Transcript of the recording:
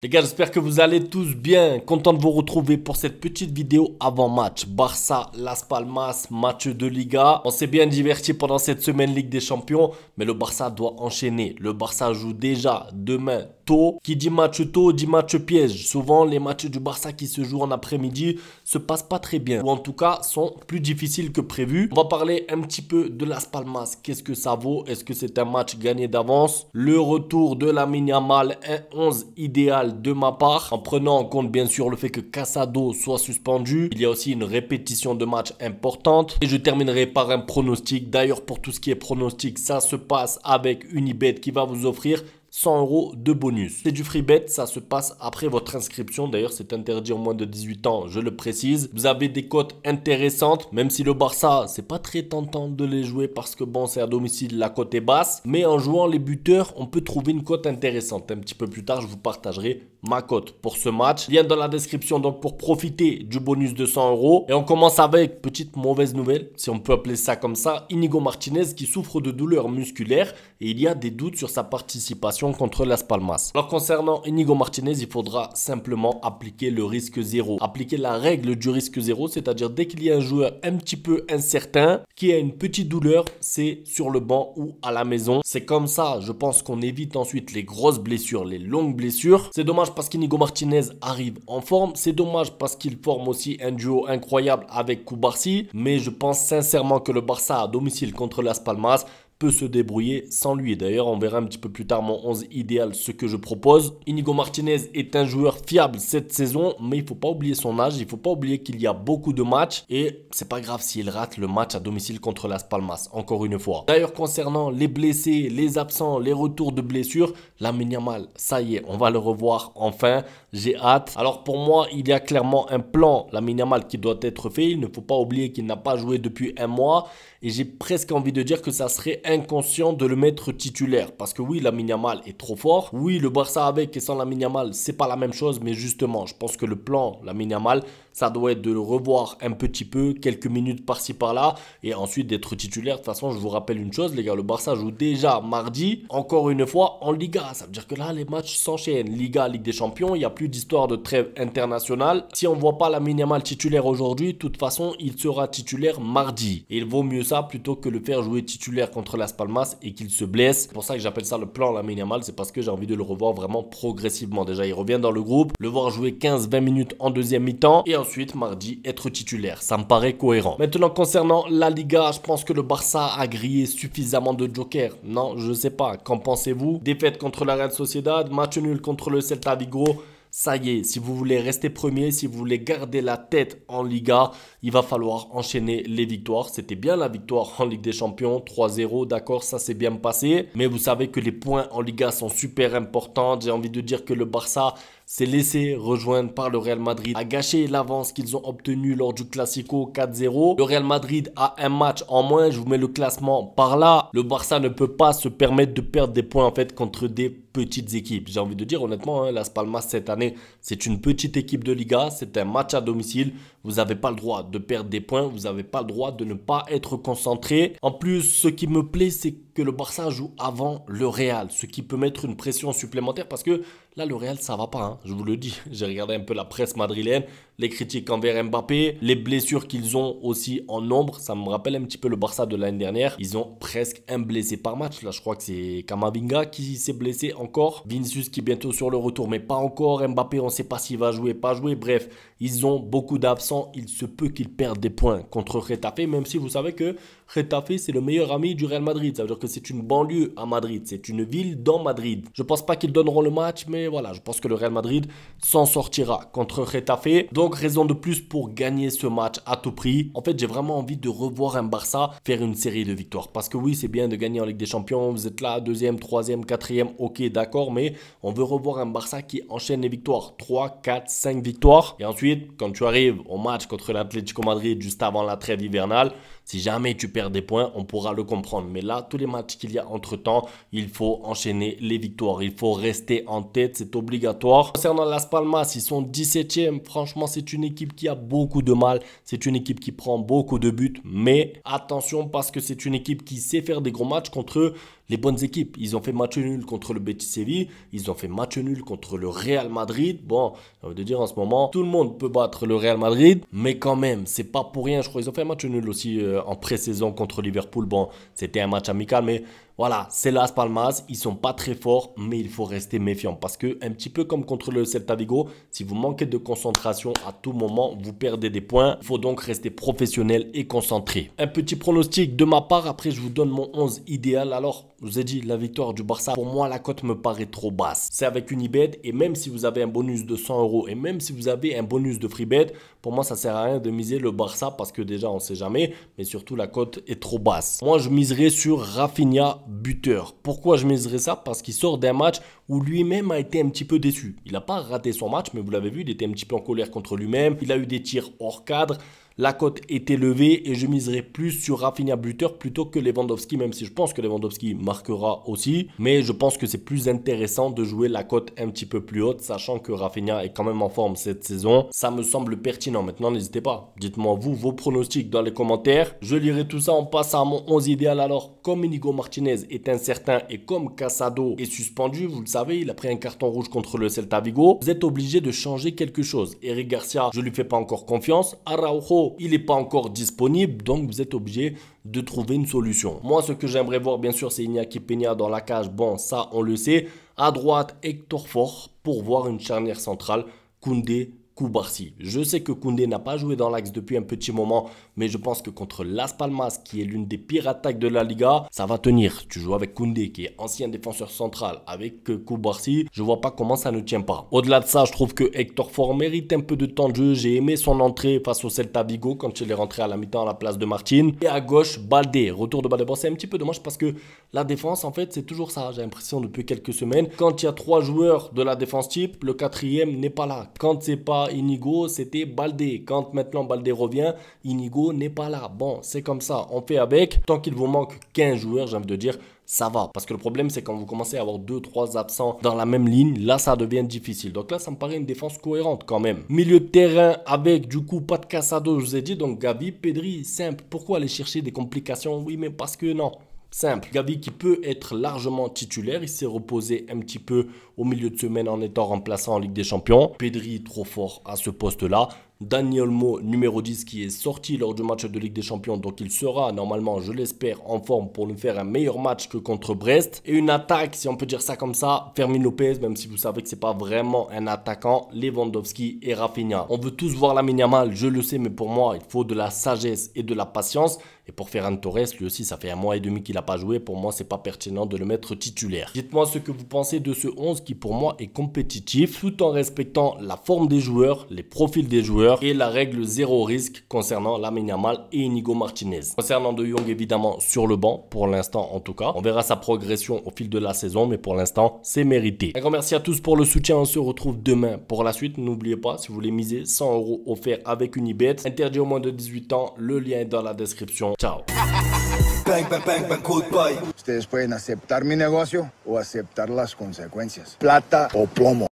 Les gars, j'espère que vous allez tous bien. Content de vous retrouver pour cette petite vidéo avant-match. Barça, Las Palmas, match de Liga. On s'est bien diverti pendant cette semaine Ligue des Champions, mais le Barça doit enchaîner. Le Barça joue déjà demain tôt. Qui dit match tôt dit match piège. Souvent, les matchs du Barça qui se jouent en après-midi se passent pas très bien, ou en tout cas sont plus difficiles que prévu. On va parler un petit peu de Las Palmas. Qu'est-ce que ça vaut? Est-ce que c'est un match gagné d'avance? Le retour de Lamine Yamal, un 11 idéal de ma part, en prenant en compte bien sûr le fait que Casado soit suspendu. Il y a aussi une répétition de match importante. Et je terminerai par un pronostic. D'ailleurs, pour tout ce qui est pronostic, ça se passe avec Unibet qui va vous offrir 100 € de bonus. C'est du free bet, ça se passe après votre inscription. D'ailleurs, c'est interdit en moins de 18 ans, je le précise. Vous avez des cotes intéressantes, même si le Barça, c'est pas très tentant de les jouer parce que bon, c'est à domicile, la cote est basse. Mais en jouant les buteurs, on peut trouver une cote intéressante. Un petit peu plus tard, je vous partagerai ma cote pour ce match. Lien dans la description donc pour profiter du bonus de 100 €. Et on commence avec, petite mauvaise nouvelle, si on peut appeler ça comme ça, Inigo Martinez qui souffre de douleurs musculaires et il y a des doutes sur sa participation contre Las Palmas. Alors concernant Inigo Martinez, il faudra simplement appliquer le risque zéro. Appliquer la règle du risque zéro, c'est-à-dire dès qu'il y a un joueur un petit peu incertain, qui a une petite douleur, c'est sur le banc ou à la maison. C'est comme ça, je pense qu'on évite ensuite les grosses blessures, les longues blessures. C'est dommage parce qu'Inigo Martinez arrive en forme. C'est dommage parce qu'il forme aussi un duo incroyable avec Cubarsí. Mais je pense sincèrement que le Barça à domicile contre Las Palmas peut se débrouiller sans lui. D'ailleurs, on verra un petit peu plus tard mon 11 idéal, ce que je propose. Inigo Martinez est un joueur fiable cette saison, mais il ne faut pas oublier son âge, il ne faut pas oublier qu'il y a beaucoup de matchs et c'est pas grave s'il rate le match à domicile contre Las Palmas, encore une fois. D'ailleurs, concernant les blessés, les absents, les retours de blessures, Lamine Yamal, ça y est, on va le revoir enfin, j'ai hâte. Alors pour moi, il y a clairement un plan Lamine Yamal qui doit être fait, il ne faut pas oublier qu'il n'a pas joué depuis un mois et j'ai presque envie de dire que ça serait inconscient de le mettre titulaire parce que oui, Lamine Yamal est trop fort. Oui, le Barça avec et sans Lamine Yamal, c'est pas la même chose, mais justement, je pense que le plan Lamine Yamal, ça doit être de le revoir un petit peu, quelques minutes par-ci par-là et ensuite d'être titulaire. De toute façon, je vous rappelle une chose, les gars, le Barça joue déjà mardi, encore une fois en Liga. Ça veut dire que là, les matchs s'enchaînent. Liga, Ligue des Champions, il n'y a plus d'histoire de trêve internationale. Si on ne voit pas Lamine Yamal titulaire aujourd'hui, de toute façon, il sera titulaire mardi. Et il vaut mieux ça plutôt que le faire jouer titulaire contre Las Palmas et qu'il se blesse. C'est pour ça que j'appelle ça le plan Lamine Yamal, c'est parce que j'ai envie de le revoir vraiment progressivement. Déjà, il revient dans le groupe, le voir jouer 15-20 minutes en deuxième mi-temps et ensuite, mardi, être titulaire. Ça me paraît cohérent. Maintenant, concernant la Liga, je pense que le Barça a grillé suffisamment de jokers. Non, je sais pas. Qu'en pensez-vous? Défaite contre la Real Sociedad, match nul contre le Celta Vigo. Ça y est, si vous voulez rester premier, si vous voulez garder la tête en Liga, il va falloir enchaîner les victoires. C'était bien la victoire en Ligue des Champions, 3-0, d'accord, ça s'est bien passé. Mais vous savez que les points en Liga sont super importants. J'ai envie de dire que le Barça s'est laissé rejoindre par le Real Madrid, a gâché l'avance qu'ils ont obtenue lors du Classico 4-0. Le Real Madrid a un match en moins, je vous mets le classement par là. Le Barça ne peut pas se permettre de perdre des points en fait contre des petites équipes. J'ai envie de dire honnêtement, hein, Las Palmas cette année, c'est une petite équipe de Liga, c'est un match à domicile. Vous n'avez pas le droit de perdre des points, vous n'avez pas le droit de ne pas être concentré. En plus, ce qui me plaît, c'est que le Barça joue avant le Real, ce qui peut mettre une pression supplémentaire parce que là, le Real, ça va pas, hein, je vous le dis. J'ai regardé un peu la presse madrilène, les critiques envers Mbappé, les blessures qu'ils ont aussi en nombre. Ça me rappelle un petit peu le Barça de l'année dernière. Ils ont presque un blessé par match. Là, je crois que c'est Camavinga qui s'est blessé encore. Vinicius qui est bientôt sur le retour, mais pas encore. Mbappé, on ne sait pas s'il va jouer, pas jouer. Bref, ils ont beaucoup d'absents. Il se peut qu'ils perdent des points contre Getafe, même si vous savez que Getafe, c'est le meilleur ami du Real Madrid. Ça veut dire que c'est une banlieue à Madrid. C'est une ville dans Madrid. Je pense pas qu'ils donneront le match, mais voilà, je pense que le Real Madrid s'en sortira contre Getafe. Donc, raison de plus pour gagner ce match à tout prix. En fait, j'ai vraiment envie de revoir un Barça faire une série de victoires. Parce que oui, c'est bien de gagner en Ligue des Champions. Vous êtes là, deuxième, troisième, quatrième, ok, d'accord. Mais on veut revoir un Barça qui enchaîne les victoires. 3, 4, 5 victoires. Et ensuite, quand tu arrives au match contre l'Atlético Madrid juste avant la trêve hivernale, si jamais tu perds des points, on pourra le comprendre. Mais là, tous les matchs qu'il y a entre temps, il faut enchaîner les victoires. Il faut rester en tête, c'est obligatoire. Concernant Las Palmas, ils sont 17e. Franchement, c'est une équipe qui a beaucoup de mal. C'est une équipe qui prend beaucoup de buts. Mais attention parce que c'est une équipe qui sait faire des gros matchs contre les bonnes équipes. Ils ont fait match nul contre le Betis Séville, ils ont fait match nul contre le Real Madrid. Bon, ça veut dire en ce moment, tout le monde peut battre le Real Madrid, mais quand même, c'est pas pour rien. Je crois qu'ils ont fait un match nul aussi en pré-saison contre Liverpool. Bon, c'était un match amical, mais voilà, c'est Las Palmas, ils sont pas très forts, mais il faut rester méfiant parce que un petit peu comme contre le Celta Vigo, si vous manquez de concentration à tout moment, vous perdez des points. Il faut donc rester professionnel et concentré. Un petit pronostic de ma part, après je vous donne mon 11 idéal. Alors, je vous ai dit, la victoire du Barça, pour moi, la cote me paraît trop basse. C'est avec une Unibet et même si vous avez un bonus de 100 € et même si vous avez un bonus de free bet, pour moi, ça sert à rien de miser le Barça parce que déjà, on ne sait jamais, mais surtout, la cote est trop basse. Moi, je miserais sur Rafinha buteur. Pourquoi je miserais ça? Parce qu'il sort d'un match où lui-même a été un petit peu déçu. Il n'a pas raté son match, mais vous l'avez vu, il était un petit peu en colère contre lui-même. Il a eu des tirs hors cadre. La cote est élevée et je miserai plus sur Rafinha buteur plutôt que Lewandowski, même si je pense que Lewandowski marquera aussi. Mais je pense que c'est plus intéressant de jouer la cote un petit peu plus haute, sachant que Rafinha est quand même en forme cette saison. Ça me semble pertinent. Maintenant, n'hésitez pas. Dites-moi vous, vos pronostics dans les commentaires. Je lirai tout ça. On passe à mon 11 idéal. Alors, comme Inigo Martinez est incertain et comme Casado est suspendu, vous le savez, il a pris un carton rouge contre le Celta Vigo. Vous êtes obligé de changer quelque chose. Eric Garcia, je lui fais pas encore confiance. Araujo, il n'est pas encore disponible, donc vous êtes obligé de trouver une solution. Moi, ce que j'aimerais voir, bien sûr, c'est Iñaki Peña dans la cage. Bon, ça, on le sait. À droite, Hector Fort pour voir une charnière centrale. Koundé, Koubarsi. Je sais que Koundé n'a pas joué dans l'axe depuis un petit moment, mais je pense que contre Las Palmas, qui est l'une des pires attaques de la Liga, ça va tenir. Tu joues avec Koundé, qui est ancien défenseur central, avec Koubarsi, je vois pas comment ça ne tient pas. Au-delà de ça, je trouve que Hector Fort mérite un peu de temps de jeu. J'ai aimé son entrée face au Celta Vigo quand il est rentré à la mi-temps à la place de Martin. Et à gauche, Baldé. Retour de Baldé. Bon, c'est un petit peu dommage parce que la défense, en fait, c'est toujours ça. J'ai l'impression depuis quelques semaines. Quand il y a 3 joueurs de la défense type, le 4e n'est pas là. Quand c'est pas Inigo, c'était Baldé. Quand maintenant Baldé revient, Inigo n'est pas là. Bon, c'est comme ça, on fait avec. Tant qu'il vous manque 15 joueurs, j'ai envie de dire, ça va. Parce que le problème, c'est quand vous commencez à avoir 2-3 absents dans la même ligne, là, ça devient difficile. Donc là, ça me paraît une défense cohérente quand même. Milieu de terrain avec, du coup, pas de Casado, je vous ai dit. Donc Gavi, Pedri, simple. Pourquoi aller chercher des complications? Oui, mais parce que non. Simple. Gavi qui peut être largement titulaire. Il s'est reposé un petit peu au milieu de semaine en étant remplaçant en Ligue des Champions. Pedri trop fort à ce poste-là. Dani Olmo, numéro 10, qui est sorti lors du match de Ligue des Champions. Donc il sera normalement, je l'espère, en forme pour nous faire un meilleur match que contre Brest. Et une attaque, si on peut dire ça comme ça, Fermin Lopez, même si vous savez que c'est pas vraiment un attaquant, Lewandowski et Rafinha. On veut tous voir Lamine Yamal, je le sais, mais pour moi, il faut de la sagesse et de la patience. Et pour Ferran Torres, lui aussi, ça fait 1 mois et demi qu'il n'a pas joué. Pour moi, c'est pas pertinent de le mettre titulaire. Dites-moi ce que vous pensez de ce 11 qui, pour moi, est compétitif, tout en respectant la forme des joueurs, les profils des joueurs et la règle zéro risque concernant Lamine Yamal et Inigo Martinez. Concernant De Jong, évidemment, sur le banc, pour l'instant en tout cas. On verra sa progression au fil de la saison, mais pour l'instant, c'est mérité. Un grand merci à tous pour le soutien. On se retrouve demain pour la suite. N'oubliez pas, si vous voulez miser, 100 € offerts avec Unibet. Interdit aux moins de 18 ans, le lien est dans la description. Ciao. Bang, bang, bang, bang, goodbye. Ustedes pueden aceptar mi negocio o aceptar las consecuencias. Plata o plomo.